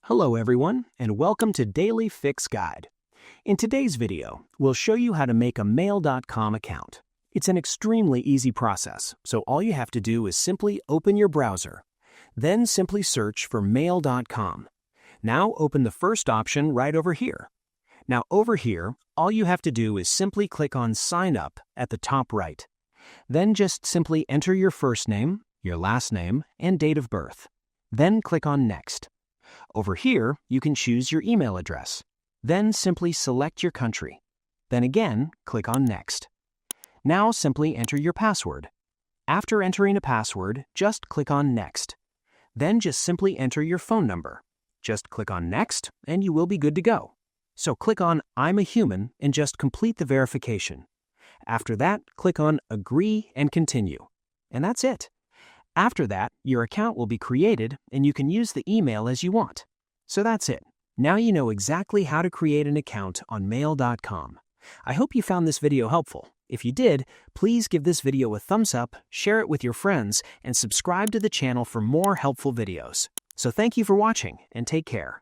Hello everyone, and welcome to Daily Fix Guide. In today's video, we'll show you how to make a Mail.com account. It's an extremely easy process, so all you have to do is simply open your browser. Then simply search for Mail.com. Now open the first option right over here. Now over here, all you have to do is simply click on Sign Up at the top right. Then just simply enter your first name, your last name, and date of birth. Then click on Next. Over here, you can choose your email address. Then simply select your country. Then again, click on Next. Now simply enter your password. After entering a password, just click on Next. Then just simply enter your phone number. Just click on Next, and you will be good to go. So click on I'm a human and just complete the verification. After that, click on Agree and Continue. And that's it. After that, your account will be created and you can use the email as you want. So that's it. Now you know exactly how to create an account on Mail.com. I hope you found this video helpful. If you did, please give this video a thumbs up, share it with your friends, and subscribe to the channel for more helpful videos. So thank you for watching and take care.